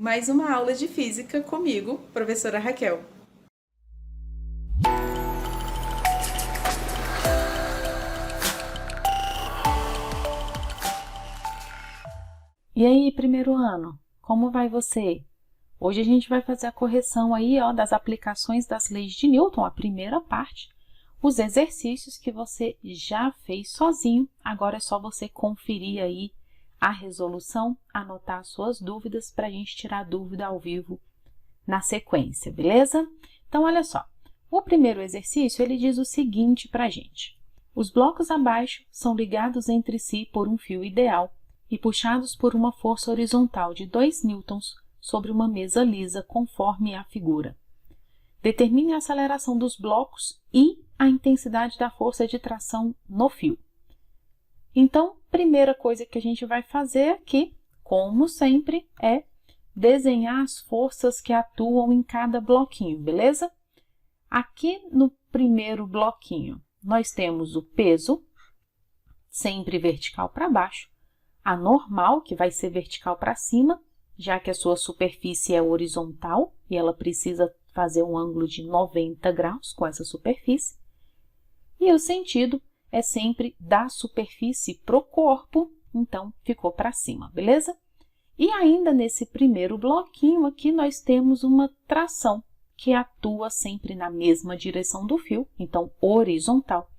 mais uma aula de física comigo, professora Raquel. E aí, primeiro ano, como vai você? Hoje a gente vai fazer a correção aí, ó, das aplicações das leis de Newton, a primeira parte, os exercícios que você já fez sozinho, agora é só você conferir aí a resolução, anotar as suas dúvidas para a gente tirar dúvida ao vivo na sequência, beleza? Então, olha só, o primeiro exercício, ele diz o seguinte para a gente. Os blocos abaixo são ligados entre si por um fio ideal e puxados por uma força horizontal de 2 newtons sobre uma mesa lisa, conforme a figura. Determine a aceleração dos blocos e a intensidade da força de tração no fio. Então, primeira coisa que a gente vai fazer aqui, como sempre, é desenhar as forças que atuam em cada bloquinho, beleza? Aqui no primeiro bloquinho, nós temos o peso, sempre vertical para baixo, a normal, que vai ser vertical para cima, já que a sua superfície é horizontal e ela precisa fazer um ângulo de 90 graus com essa superfície. E o sentido é sempre da superfície para o corpo, então ficou para cima, beleza? E ainda nesse primeiro bloquinho aqui nós temos uma tração, que atua sempre na mesma direção do fio, então horizontal,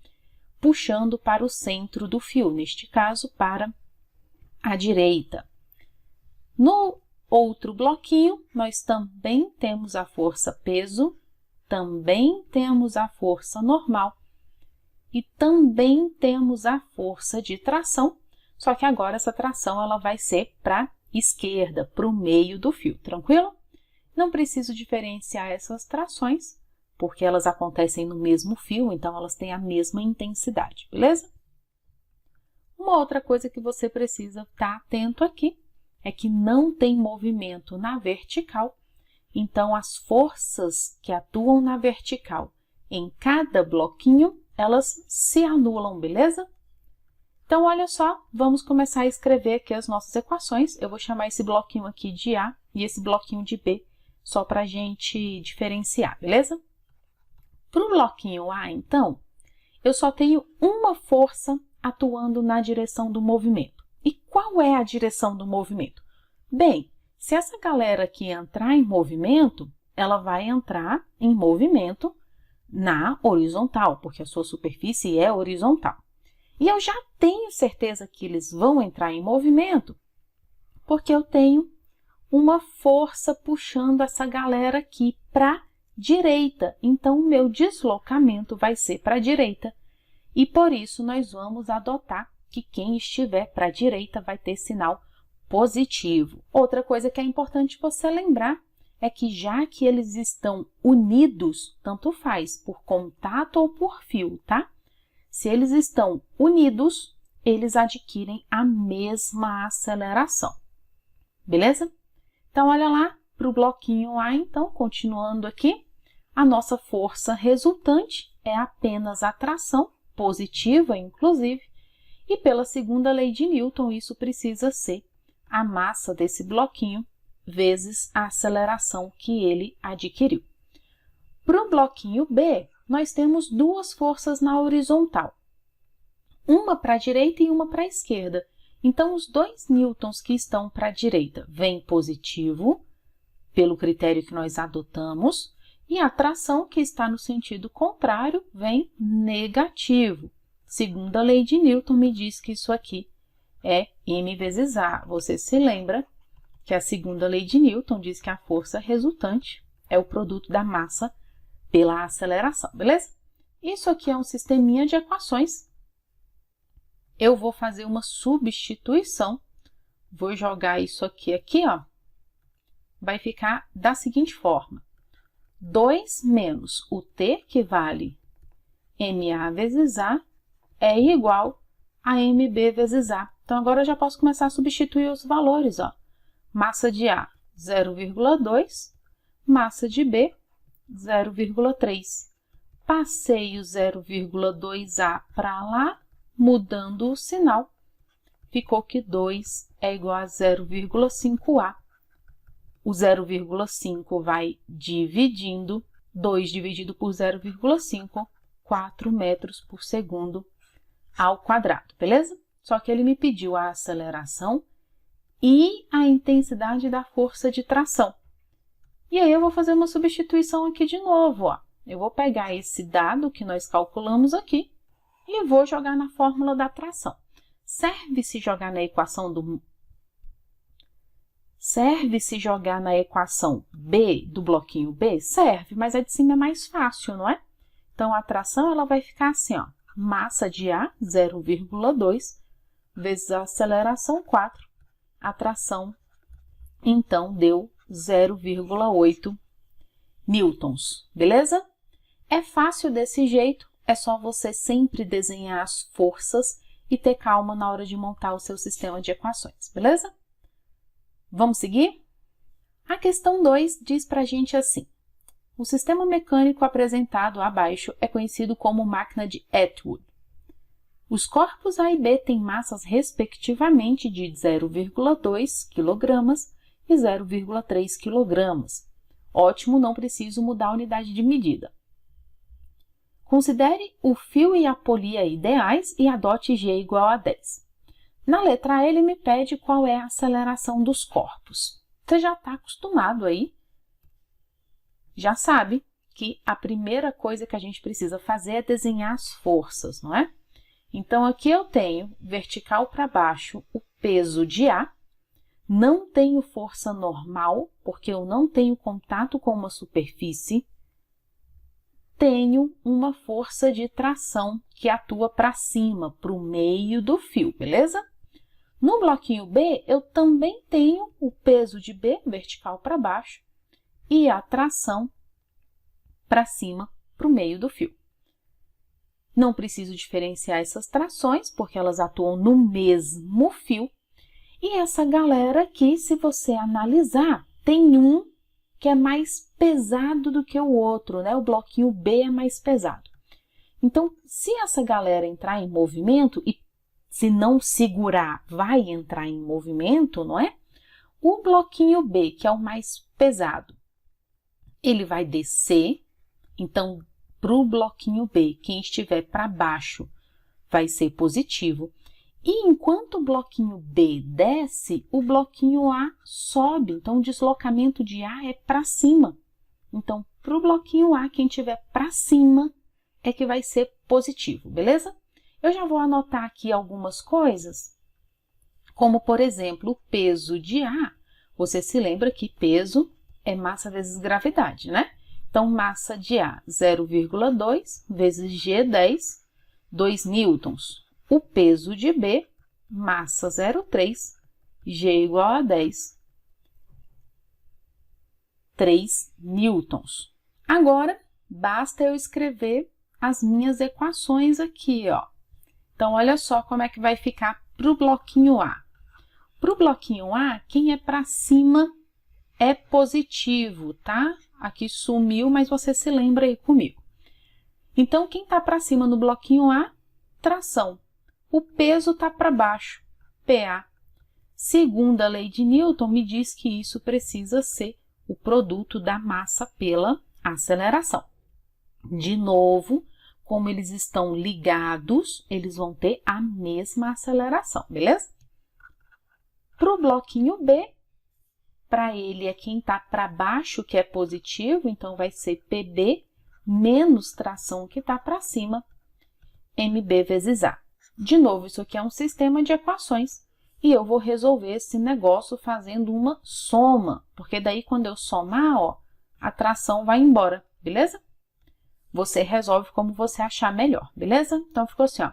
puxando para o centro do fio, neste caso para a direita. No outro bloquinho, nós também temos a força peso, também temos a força normal e também temos a força de tração, só que agora essa tração ela vai ser para a esquerda, para o meio do fio, tranquilo? Não preciso diferenciar essas trações, porque elas acontecem no mesmo fio, então elas têm a mesma intensidade, beleza? Uma outra coisa que você precisa estar atento aqui é que não tem movimento na vertical, então as forças que atuam na vertical em cada bloquinho, elas se anulam, beleza? Então, olha só, vamos começar a escrever aqui as nossas equações. Eu vou chamar esse bloquinho aqui de A e esse bloquinho de B, só para a gente diferenciar, beleza? Para o bloquinho A, então, eu só tenho uma força atuando na direção do movimento. E qual é a direção do movimento? Bem, se essa galera aqui entrar em movimento, ela vai entrar em movimento na horizontal, porque a sua superfície é horizontal. E eu já tenho certeza que eles vão entrar em movimento, porque eu tenho uma força puxando essa galera aqui para a direita. Então, o meu deslocamento vai ser para a direita. E por isso, nós vamos adotar que quem estiver para a direita vai ter sinal positivo. Outra coisa que é importante você lembrar é que já que eles estão unidos, tanto faz por contato ou por fio, tá? Se eles estão unidos, eles adquirem a mesma aceleração. Beleza? Então, olha lá para o bloquinho A, então, continuando aqui, a nossa força resultante é apenas a tração, positiva, inclusive, e pela segunda lei de Newton, isso precisa ser a massa desse bloquinho vezes a aceleração que ele adquiriu. Para o bloquinho B, nós temos duas forças na horizontal, uma para a direita e uma para a esquerda. Então, os 2 newtons que estão para a direita vêm positivo, pelo critério que nós adotamos, e a tração que está no sentido contrário vem negativo. Segundo a lei de Newton, me diz que isso aqui é m vezes a. Você se lembra que a segunda lei de Newton diz que a força resultante é o produto da massa pela aceleração, beleza? Isso aqui é um sisteminha de equações. Eu vou fazer uma substituição. Vou jogar isso aqui, ó. Vai ficar da seguinte forma. 2 menos o t, que vale ma vezes a, é igual a mb vezes a. Então, agora eu já posso começar a substituir os valores, ó. Massa de A, 0,2. Massa de B, 0,3. Passei o 0,2A para lá, mudando o sinal. Ficou que 2 é igual a 0,5A. O 0,5 vai dividindo, 2 dividido por 0,5, 4 metros por segundo ao quadrado, beleza? Só que ele me pediu a aceleração e a intensidade da força de tração. E aí eu vou fazer uma substituição aqui de novo, ó. Eu vou pegar esse dado que nós calculamos aqui e vou jogar na fórmula da tração. Serve-se jogar na equação B do bloquinho B? Serve, mas a de cima é mais fácil, não é? Então, a tração ela vai ficar assim, ó. Massa de A, 0,2, vezes a aceleração, 4. A tração, então, deu 0,8 newtons, beleza? É fácil desse jeito, é só você sempre desenhar as forças e ter calma na hora de montar o seu sistema de equações, beleza? Vamos seguir? A questão 2 diz pra gente assim: o sistema mecânico apresentado abaixo é conhecido como máquina de Atwood. Os corpos A e B têm massas respectivamente de 0,2 kg e 0,3 kg. Ótimo, não preciso mudar a unidade de medida. Considere o fio e a polia ideais e adote G igual a 10. Na letra A, ele me pede qual é a aceleração dos corpos. Você já está acostumado aí, já sabe que a primeira coisa que a gente precisa fazer é desenhar as forças, não é? Então, aqui eu tenho, vertical para baixo, o peso de A. Não tenho força normal, porque eu não tenho contato com uma superfície. Tenho uma força de tração que atua para cima, para o meio do fio, beleza? No bloquinho B, eu também tenho o peso de B, vertical para baixo, e a tração para cima, para o meio do fio. Não preciso diferenciar essas trações, porque elas atuam no mesmo fio. E essa galera aqui, se você analisar, tem um que é mais pesado do que o outro, né? O bloquinho B é mais pesado. Então, se essa galera entrar em movimento, e se não segurar, vai entrar em movimento, não é? O bloquinho B, que é o mais pesado, ele vai descer. Então, para o bloquinho B, quem estiver para baixo vai ser positivo. E enquanto o bloquinho B desce, o bloquinho A sobe. Então, o deslocamento de A é para cima. Então, para o bloquinho A, quem estiver para cima é que vai ser positivo, beleza? Eu já vou anotar aqui algumas coisas, como, por exemplo, o peso de A. Você se lembra que peso é massa vezes gravidade, né? Então, massa de A, 0,2 vezes G10, 2 newtons. O peso de B, massa 0,3, G igual a 10, 3 newtons. Agora, basta eu escrever as minhas equações aqui, ó. Então, olha só como é que vai ficar para o bloquinho A. Para o bloquinho A, quem é para cima é positivo, tá? Aqui sumiu, mas você se lembra aí comigo. Então, quem está para cima no bloquinho A? Tração. O peso está para baixo, PA. Segundo a lei de Newton, me diz que isso precisa ser o produto da massa pela aceleração. De novo, como eles estão ligados, eles vão ter a mesma aceleração, beleza? Para o bloquinho B, para ele é quem está para baixo que é positivo, então vai ser PB menos tração que está para cima, MB vezes A. De novo, isso aqui é um sistema de equações e eu vou resolver esse negócio fazendo uma soma, porque daí quando eu somar, ó, a tração vai embora, beleza? Você resolve como você achar melhor, beleza? Então, ficou assim, ó,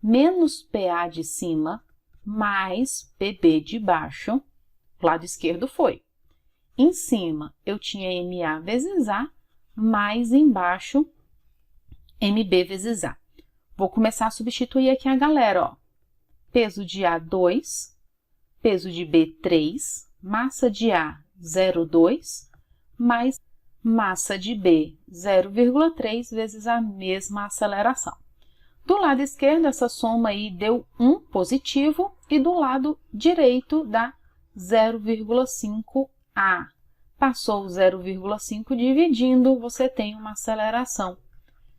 menos PA de cima mais PB de baixo, lado esquerdo foi. Em cima, eu tinha MA vezes A, mais embaixo, MB vezes A. Vou começar a substituir aqui a galera, ó. Peso de A, 2, peso de B, 3, massa de A, 0,2, mais massa de B, 0,3 vezes a mesma aceleração. Do lado esquerdo, essa soma aí deu 1 positivo e do lado direito dá 0,5A. passou o 0,5 dividindo, você tem uma aceleração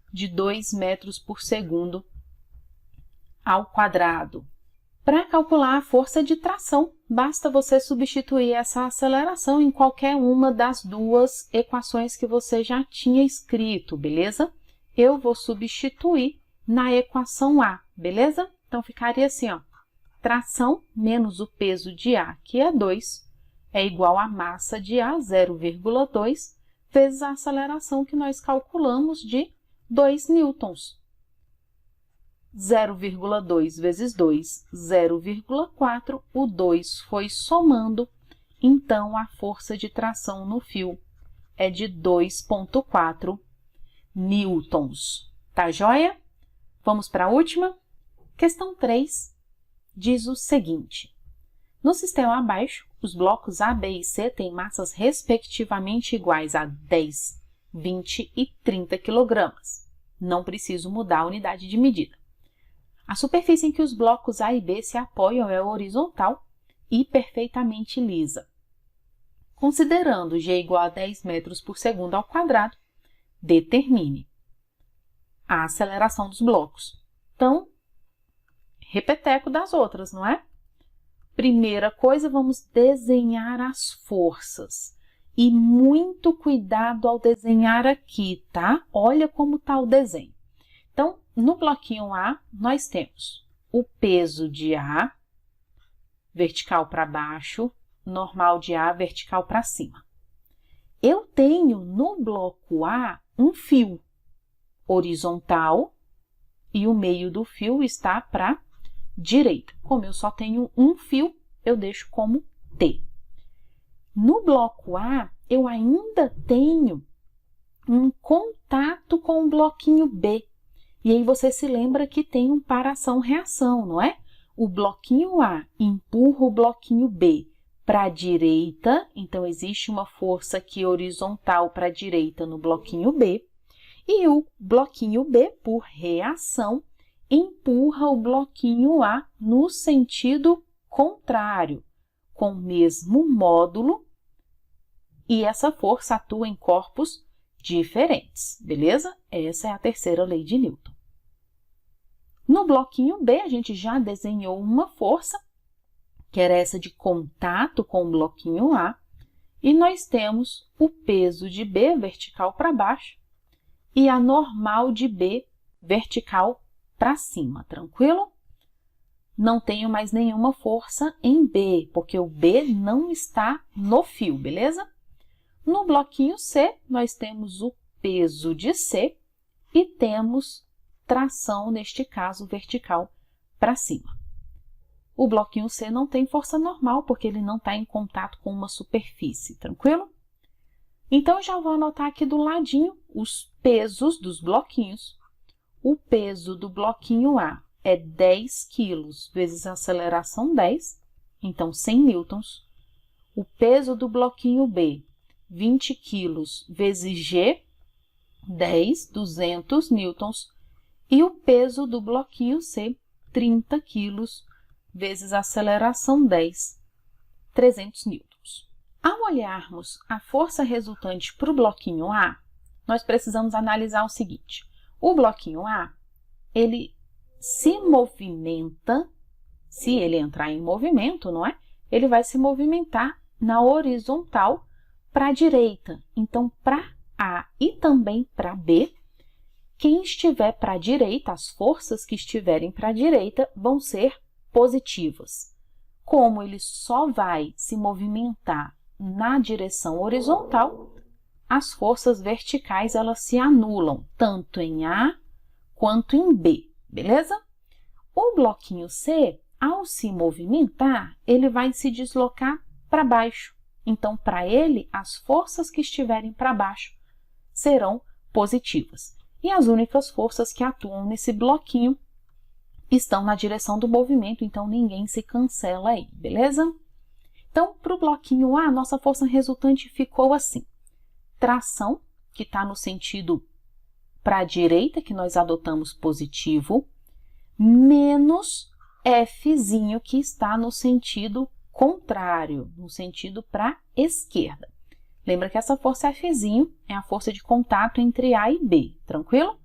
de 2 metros por segundo ao quadrado. Para calcular a força de tração, basta você substituir essa aceleração em qualquer uma das duas equações que você já tinha escrito, beleza? Eu vou substituir na equação A, beleza? Então, ficaria assim, ó, tração menos o peso de A, que é 2, é igual a massa de A, 0,2, vezes a aceleração que nós calculamos de 2 newtons. 0,2 vezes 2, 0,4, o 2 foi somando, então a força de tração no fio é de 2,4 newtons. Tá joia? Vamos para a última? Questão 3 diz o seguinte: no sistema abaixo, os blocos A, B e C têm massas respectivamente iguais a 10, 20 e 30 kg. Não preciso mudar a unidade de medida. A superfície em que os blocos A e B se apoiam é horizontal e perfeitamente lisa. Considerando G igual a 10 metros por segundo ao quadrado, determine a aceleração dos blocos. Então, repeteco das outras, não é? Primeira coisa, vamos desenhar as forças. E muito cuidado ao desenhar aqui, tá? Olha como está o desenho. Então, no bloquinho A, nós temos o peso de A, vertical para baixo, normal de A, vertical para cima. Eu tenho no bloco A um fio horizontal e o meio do fio está para direita. Como eu só tenho um fio, eu deixo como T. No bloco A, eu ainda tenho um contato com o bloquinho B. E aí você se lembra que tem um para-ação-reação, não é? O bloquinho A empurra o bloquinho B para a direita, então existe uma força aqui horizontal para a direita no bloquinho B, e o bloquinho B, por reação, empurra o bloquinho A no sentido contrário, com o mesmo módulo, e essa força atua em corpos diferentes, beleza? Essa é a terceira lei de Newton. No bloquinho B, a gente já desenhou uma força, que era essa de contato com o bloquinho A, e nós temos o peso de B vertical para baixo e a normal de B vertical para cima, tranquilo? Não tenho mais nenhuma força em B, porque o B não está no fio, beleza? No bloquinho C, nós temos o peso de C e temos tração, neste caso, vertical para cima. O bloquinho C não tem força normal, porque ele não está em contato com uma superfície, tranquilo? Então, eu já vou anotar aqui do ladinho os pesos dos bloquinhos. O peso do bloquinho A é 10 kg vezes a aceleração 10, então 100 newtons. O peso do bloquinho B, 20 kg vezes G, 10, 200 newtons. E o peso do bloquinho C, 30 kg vezes a aceleração 10, 300 newtons. Ao olharmos a força resultante para o bloquinho A, nós precisamos analisar o seguinte: o bloquinho A, ele se movimenta, se ele entrar em movimento, não é? Ele vai se movimentar na horizontal para a direita. Então, para A e também para B, quem estiver para a direita, as forças que estiverem para a direita vão ser positivas. Como ele só vai se movimentar na direção horizontal, as forças verticais elas se anulam, tanto em A quanto em B, beleza? O bloquinho C, ao se movimentar, ele vai se deslocar para baixo. Então, para ele, as forças que estiverem para baixo serão positivas. E as únicas forças que atuam nesse bloquinho estão na direção do movimento, então ninguém se cancela aí, beleza? Então, para o bloquinho A, nossa força resultante ficou assim: tração, que está no sentido para a direita, que nós adotamos positivo, menos Fzinho, que está no sentido contrário, no sentido para a esquerda. Lembra que essa força Fzinho é a força de contato entre A e B, tranquilo?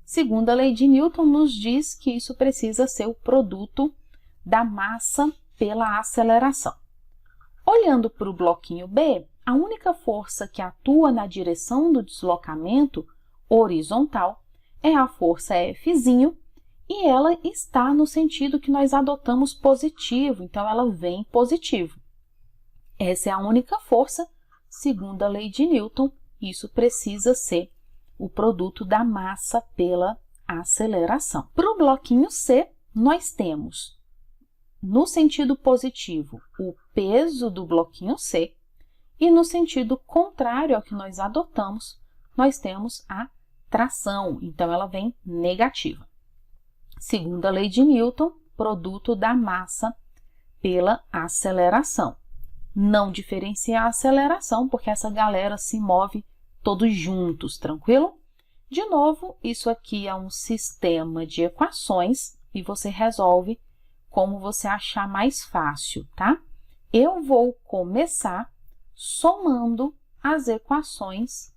Segunda lei de Newton nos diz que isso precisa ser o produto da massa pela aceleração. Olhando para o bloquinho B, a única força que atua na direção do deslocamento horizontal é a força Fzinho e ela está no sentido que nós adotamos positivo, então ela vem positivo. Essa é a única força, segundo a lei de Newton, isso precisa ser o produto da massa pela aceleração. Para o bloquinho C, nós temos, no sentido positivo, o peso do bloquinho C, e no sentido contrário ao que nós adotamos, nós temos a tração, então ela vem negativa. Segundo a lei de Newton, produto da massa pela aceleração. Não diferencia a aceleração, porque essa galera se move todos juntos, tranquilo? De novo, isso aqui é um sistema de equações e você resolve como você achar mais fácil, tá? Eu vou começar somando as equações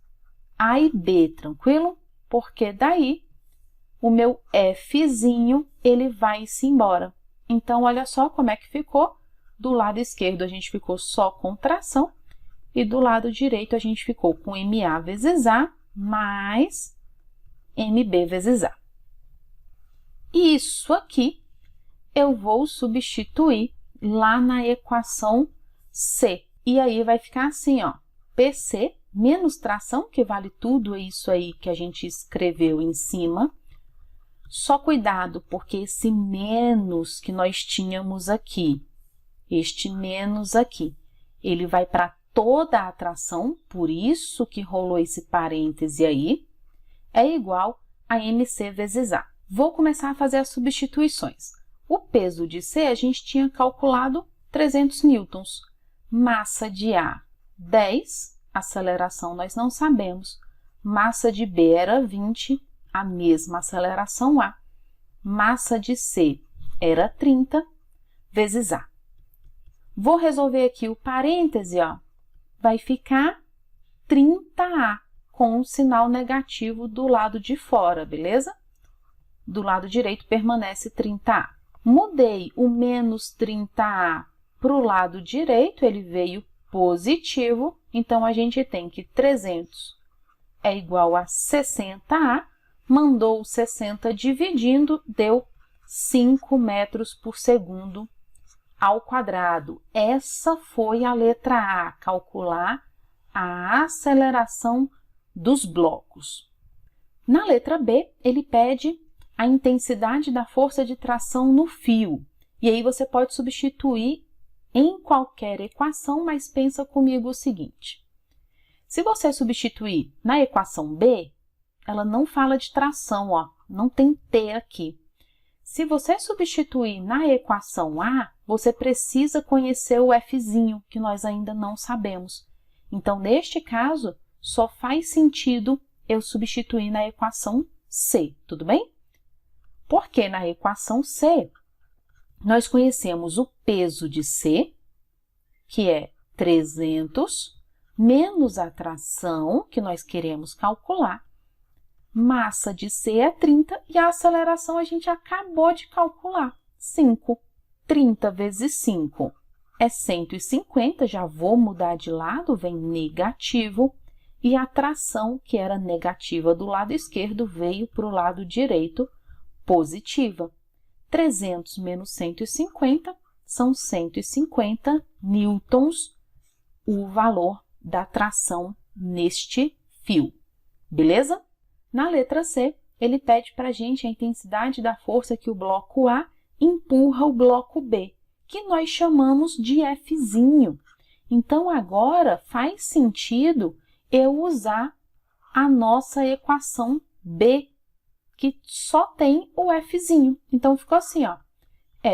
A e B, tranquilo? Porque daí o meu Fzinho, ele vai-se embora. Então, olha só como é que ficou. Do lado esquerdo, a gente ficou só com tração. E do lado direito, a gente ficou com MA vezes A mais MB vezes A. Isso aqui eu vou substituir lá na equação C. E aí vai ficar assim, ó, PC menos tração, que vale tudo isso aí que a gente escreveu em cima. Só cuidado, porque esse menos que nós tínhamos aqui, este menos aqui, ele vai para toda a tração, por isso que rolou esse parêntese aí, é igual a MC vezes A. Vou começar a fazer as substituições. O peso de C a gente tinha calculado 300 newtons. Massa de A, 10. Aceleração nós não sabemos. Massa de B era 20, a mesma aceleração A. Massa de C era 30 vezes A. Vou resolver aqui o parêntese, ó. Vai ficar 30A com um sinal negativo do lado de fora, beleza? Do lado direito permanece 30A. Mudei o menos 30A para o lado direito, ele veio positivo, então a gente tem que 300 é igual a 60A, mandou o 60 dividindo, deu 5 metros por segundo ao quadrado. Essa foi a letra A, calcular a aceleração dos blocos. Na letra B, ele pede a intensidade da força de tração no fio. E aí você pode substituir em qualquer equação, mas pensa comigo o seguinte. Se você substituir na equação B, ela não fala de tração, ó, não tem T aqui. Se você substituir na equação A, você precisa conhecer o Fzinho, que nós ainda não sabemos. Então, neste caso, só faz sentido eu substituir na equação C, tudo bem? Porque na equação C, nós conhecemos o peso de C, que é 300, menos a tração, que nós queremos calcular. Massa de C é 30 e a aceleração a gente acabou de calcular, 5. 30 vezes 5 é 150, já vou mudar de lado, vem negativo. E a tração, que era negativa do lado esquerdo, veio para o lado direito, positiva. 300 menos 150 são 150 newtons, o valor da tração neste fio. Beleza? Na letra C, ele pede para a gente a intensidade da força que o bloco A empurra o bloco B, que nós chamamos de Fzinho. Então, agora faz sentido eu usar a nossa equação B, que só tem o Fzinho. Então, ficou assim, ó.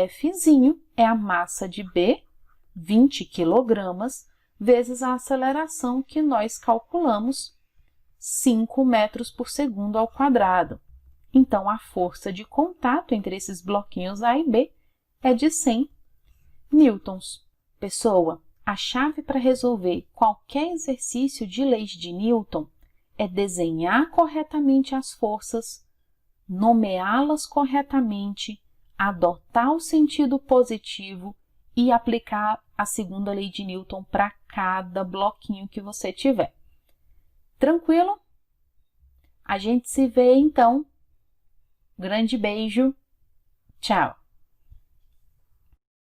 Fzinho é a massa de B, 20 kg, vezes a aceleração que nós calculamos, 5 metros por segundo ao quadrado. Então, a força de contato entre esses bloquinhos A e B é de 100 newtons. Pessoa, a chave para resolver qualquer exercício de leis de Newton é desenhar corretamente as forças, nomeá-las corretamente, adotar o sentido positivo e aplicar a segunda lei de Newton para cada bloquinho que você tiver. Tranquilo? A gente se vê então. Grande beijo. Tchau.